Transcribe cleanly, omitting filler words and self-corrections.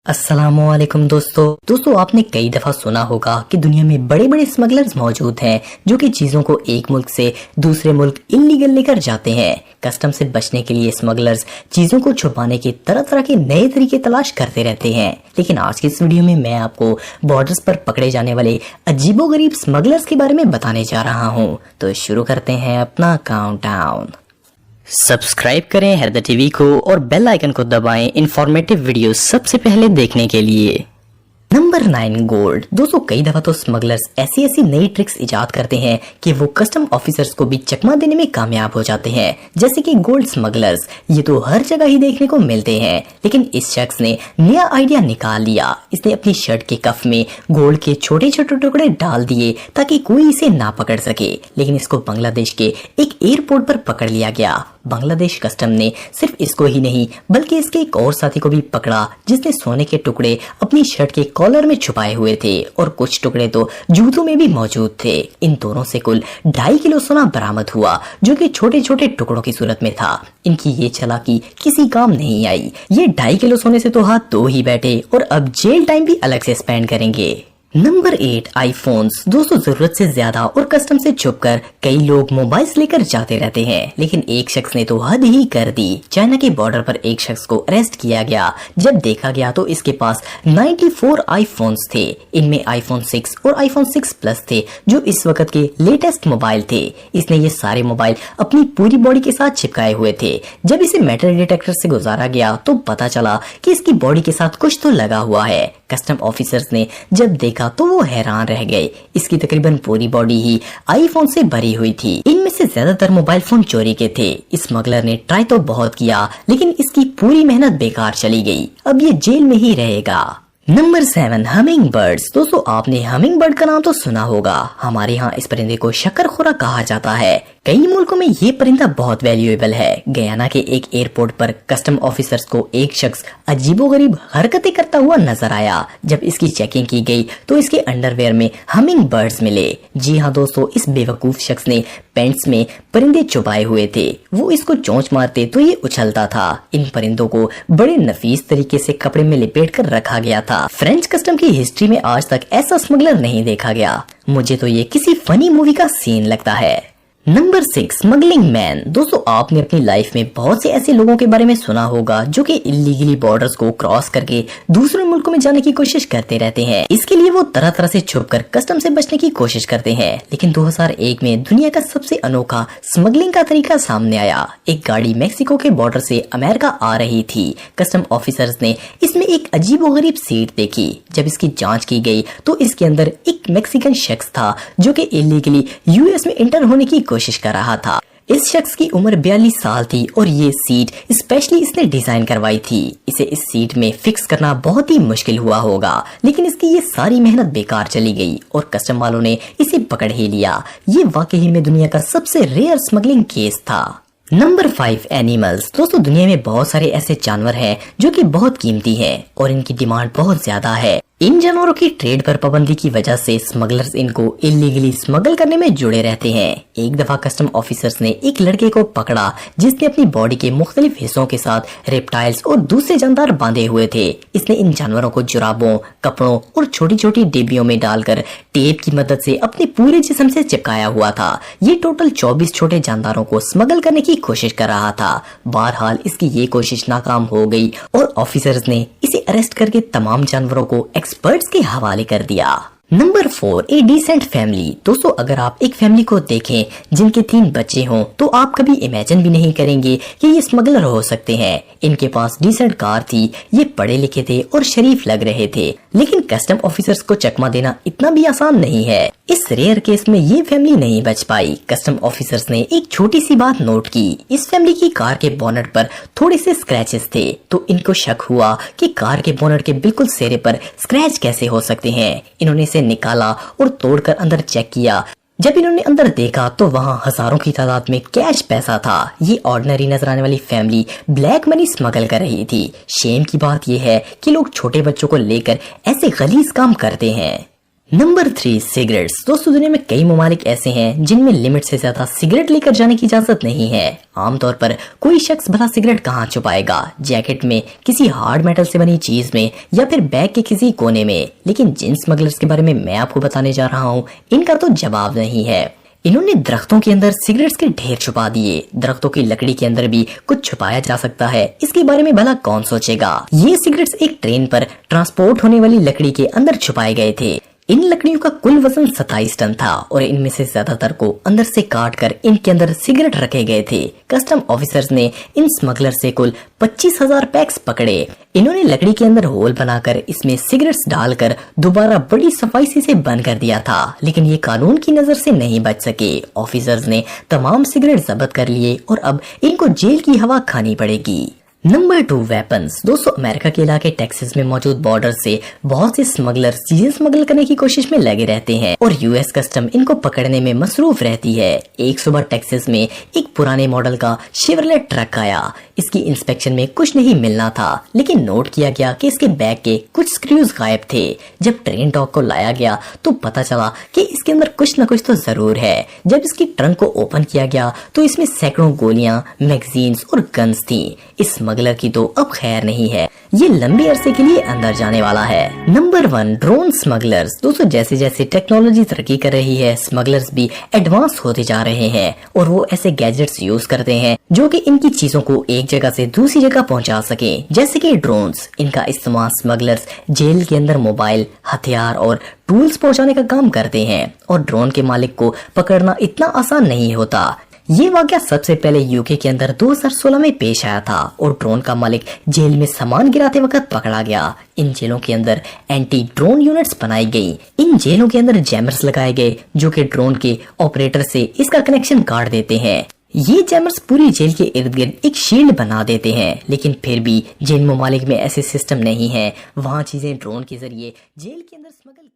अस्सलामुअलैकुम दोस्तों आपने कई दफा सुना होगा कि दुनिया में बड़े बड़े स्मगलर्स मौजूद हैं जो कि चीजों को एक मुल्क से दूसरे मुल्क इल्लीगल लेकर जाते हैं। कस्टम से बचने के लिए स्मगलर्स चीजों को छुपाने के तरह तरह के नए तरीके तलाश करते रहते हैं। लेकिन आज की इस वीडियो में मैं आपको बॉर्डर्स पर पकड़े जाने वाले अजीबोगरीब स्मगलर्स के बारे में बताने जा रहा हूँ। तो शुरू करते हैं अपना काउंटडाउन। सब्सक्राइब करें हैदर टीवी को और बेल आइकन को दबाएं इंफॉर्मेटिव वीडियो सबसे पहले देखने के लिए। Number 9, gold. दोस्तों कई दफा तो स्मगलर्स ऐसी नई ट्रिक्स इजाद करते हैं कि वो कस्टम ऑफिसर्स को भी चकमा देने में कामयाब हो जाते हैं, जैसे कि गोल्ड स्मगलर्स। ये तो हर जगह ही देखने को मिलते हैं, लेकिन इस शख्स ने नया आइडिया निकाल लिया। इसने अपनी शर्ट के कफ में गोल्ड के छोटे छोटे टुकड़े डाल दिए ताकि कोई इसे ना पकड़ सके। लेकिन इसको बांग्लादेश के एक एयरपोर्ट पर पकड़ लिया गया। बांग्लादेश कस्टम ने सिर्फ इसको ही नहीं बल्कि इसके एक और साथी को भी पकड़ा जिसने सोने के टुकड़े अपनी शर्ट के कॉलर में छुपाए हुए थे और कुछ टुकड़े तो जूतों में भी मौजूद थे। इन दोनों से कुल 2.5 किलो सोना बरामद हुआ जो कि छोटे छोटे टुकड़ों की सूरत में था। इनकी ये चालाकी किसी काम नहीं आई। ये 2.5 किलो सोने से तो हाथ धो ही बैठे और अब जेल टाइम भी अलग से स्पेंड करेंगे। Number 8, iPhones. दोस्तों जरूरत से ज्यादा और कस्टम से छुपकर कई लोग मोबाइल्स लेकर जाते रहते हैं, लेकिन एक शख्स ने तो हद ही कर दी। चाइना के बॉर्डर पर एक शख्स को अरेस्ट किया गया। जब देखा गया तो इसके पास 94 आईफोन्स थे। इनमें आईफोन 6 और आईफोन 6 प्लस थे जो इस वक्त के लेटेस्ट मोबाइल थे। इसने ये सारे मोबाइल अपनी पूरी बॉडी के साथ चिपकाए हुए थे। जब इसे मेटल डिटेक्टर से गुजारा गया तो पता चला कि इसकी बॉडी के साथ कुछ तो लगा हुआ है। कस्टम ऑफिसर्स ने जब देखा तो वो हैरान रह गए। इसकी तकरीबन पूरी बॉडी ही आईफोन से भरी हुई थी। इनमें से ज्यादातर मोबाइल फोन चोरी के थे। स्मगलर ने ट्राई तो बहुत किया लेकिन इसकी पूरी मेहनत बेकार चली गई। अब ये जेल में ही रहेगा। Number 7, humming birds. दोस्तों आपने हमिंग बर्ड का नाम तो सुना होगा। हमारे यहाँ इस परिंदे को शक्करखोरा कहा जाता है। कई मुल्कों में ये परिंदा बहुत वैल्यूएबल है। गयाना के एक एयरपोर्ट पर कस्टम ऑफिसर्स को एक शख्स अजीबोगरीब हरकतें करता हुआ नजर आया। जब इसकी चेकिंग की गई तो इसके अंडरवेयर में हमिंग बर्ड्स मिले। जी हाँ दोस्तों, इस बेवकूफ शख्स ने पैंट्स में परिंदे छुपाए हुए थे। वो इसको चोंच मारते तो ये उछलता था। इन परिंदों को बड़े नफीस तरीके से कपड़े में लपेट कर रखा गया था। फ्रेंच कस्टम की हिस्ट्री में आज तक ऐसा स्मगलर नहीं देखा गया। मुझे तो ये किसी फनी मूवी का सीन लगता है। Number 6, smuggling man. दोस्तों आपने अपनी लाइफ में बहुत से ऐसे लोगों के बारे में सुना होगा जो कि इलीगली बॉर्डर्स को क्रॉस करके दूसरे मुल्कों में जाने की कोशिश करते रहते हैं। इसके लिए वो तरह तरह से छुपकर कस्टम से बचने की कोशिश करते हैं। लेकिन 2001 में दुनिया का सबसे अनोखा स्मगलिंग का तरीका सामने आया। एक गाड़ी मेक्सिको के बॉर्डर से अमेरिका आ रही थी। कस्टम ऑफिसर्स ने इसमें एक अजीबोगरीब सीट देखी। जब इसकी जाँच की गयी तो इसके अंदर एक मैक्सिकन शख्स था जो कि इलीगली यूएस में इंटर होने की कोशिश कर रहा था। इस शख्स की उम्र 42 साल थी और ये सीट स्पेशली इसने डिजाइन करवाई थी। इसे इस सीट में फिक्स करना बहुत ही मुश्किल हुआ होगा, लेकिन इसकी ये सारी मेहनत बेकार चली गई और कस्टम वालों ने इसे पकड़ ही लिया। ये वाकई में दुनिया का सबसे रेयर स्मगलिंग केस था। Number 5, animals. दोस्तों दुनिया में बहुत सारे ऐसे जानवर हैं जो कि बहुत कीमती हैं और इनकी डिमांड बहुत ज्यादा है। इन जानवरों की ट्रेड पर पाबंदी की वजह से स्मगलर्स इनको इलीगली स्मगल करने में जुड़े रहते हैं। एक दफा कस्टम ऑफिसर्स ने एक लड़के को पकड़ा जिसने अपनी बॉडी के मुख्तलिफ हिस्सों के साथ रेप्टाइल्स और दूसरे जानदार बांधे हुए थे। इसने इन जानवरों को जुराबों, कपड़ों और छोटी छोटी डिब्बियों में डालकर टेप की मदद से अपने पूरे जिस्म से चिपकाया हुआ था। ये टोटल 24 छोटे जानदारों को स्मगल करने की कोशिश कर रहा था। बहरहाल इसकी ये कोशिश नाकाम हो गई और ऑफिसर्स ने इसे अरेस्ट करके तमाम जानवरों को एक्सपर्ट्स के हवाले कर दिया। नंबर 4, ए डिसेंट फैमिली। दोस्तों अगर आप एक फैमिली को देखें जिनके 3 बच्चे हों तो आप कभी इमेजिन भी नहीं करेंगे कि ये स्मगलर हो सकते हैं। इनके पास डिसेंट कार थी, ये पढ़े लिखे थे और शरीफ लग रहे थे। लेकिन कस्टम ऑफिसर्स को चकमा देना इतना भी आसान नहीं है। इस रेयर केस में ये फैमिली नहीं बच पाई। कस्टम ऑफिसर्स ने एक छोटी सी बात नोट की। इस फैमिली की कार के बोनट पर थोड़े से स्क्रैचेस थे तो इनको शक हुआ कि कार के बोनट के बिल्कुल सिरे पर स्क्रैच कैसे हो सकते हैं। इन्होंने इसे निकाला और तोड़कर अंदर चेक किया। जब इन्होंने अंदर देखा तो वहाँ हजारों की तादाद में कैश पैसा था। ये ऑर्डिनरी नजर आने वाली फैमिली ब्लैक मनी स्मगल कर रही थी। शेम की बात यह है कि लोग छोटे बच्चों को लेकर ऐसे गलीज काम करते हैं। Number 3, cigarettes. दोस्तों, दुनिया में कई ममालिक ऐसे हैं जिनमें लिमिट से ज्यादा सिगरेट लेकर जाने की इजाजत नहीं है। आमतौर पर कोई शख्स भला सिगरेट कहाँ छुपाएगा, जैकेट में, किसी हार्ड मेटल से बनी चीज में, या फिर बैग के किसी कोने में। लेकिन जिन स्मगलर्स के बारे में मैं आपको बताने जा रहा हूँ, इनका तो जवाब नहीं है। इन्होंने दरख्तों के अंदर सिगरेट्स के ढेर छुपा दिए। दरख्तों की लकड़ी के अंदर भी कुछ छुपाया जा सकता है, इसके बारे में भला कौन सोचेगा। ये सिगरेट्स एक ट्रेन पर ट्रांसपोर्ट होने वाली लकड़ी के अंदर छुपाए गए थे। इन लकड़ियों का कुल वजन 27 टन था और इनमें से ज्यादातर को अंदर से काट कर इनके अंदर सिगरेट रखे गए थे। कस्टम ऑफिसर्स ने इन स्मगलर से कुल 25,000 पैक्स पकड़े। इन्होंने लकड़ी के अंदर होल बनाकर इसमें सिगरेट्स डालकर दोबारा बड़ी सफाई से इसे बंद कर दिया था, लेकिन ये कानून की नजर से नहीं बच सके। ऑफिसर्स ने तमाम सिगरेट जब्त कर लिए और अब इनको जेल की हवा खानी पड़ेगी। Number 2, weapons. दोस्तों, अमेरिका के इलाके टेक्सास में मौजूद बॉर्डर से बहुत से स्मगलर चीजें स्मगल करने की कोशिश में लगे रहते हैं और यूएस कस्टम इनको पकड़ने में मसरूफ रहती है। एक सुबह टेक्सास में एक पुराने मॉडल का शेवरलेट ट्रक आया। इसकी इंस्पेक्शन में कुछ नहीं मिलना था, लेकिन नोट किया गया कि इसके बैग के कुछ स्क्रूज गायब थे। जब ट्रेन डॉग को लाया गया तो पता चला कि इसके अंदर कुछ न कुछ तो जरूर है। जब इसकी ट्रंक को ओपन किया गया तो इसमें सैकड़ों गोलियां, मैगजीन्स और गन्स थी। इस स्मगलर की तो अब खैर नहीं है, ये लंबे अरसे के लिए अंदर जाने वाला है। Number 1, drone smugglers. दोस्तों, जैसे जैसे टेक्नोलॉजी तरक्की कर रही है, स्मगलर्स भी एडवांस होते जा रहे हैं और वो ऐसे गैजेट्स यूज करते हैं जो कि इनकी चीजों को एक जगह से दूसरी जगह पहुंचा सके, जैसे कि ड्रोन्स। इनका इस्तेमाल स्मगलर्स जेल के अंदर मोबाइल, हथियार और टूल्स पहुंचाने का काम करते हैं और ड्रोन के मालिक को पकड़ना इतना आसान नहीं होता। ये वाकया सबसे पहले यूके के अंदर 2016 में पेश आया था और ड्रोन का मालिक जेल में सामान गिराते वक्त पकड़ा गया। इन जेलों के अंदर एंटी ड्रोन यूनिट्स बनाई गई। इन जेलों के अंदर जैमर्स लगाए गए जो कि ड्रोन के ऑपरेटर से इसका कनेक्शन काट देते हैं। ये जैमर्स पूरी जेल के इर्द गिर्द एक शील्ड बना देते हैं, लेकिन फिर भी जिन ममालिक में ऐसे सिस्टम नहीं है, वहाँ चीजें ड्रोन के जरिए जेल के अंदर स्मगल की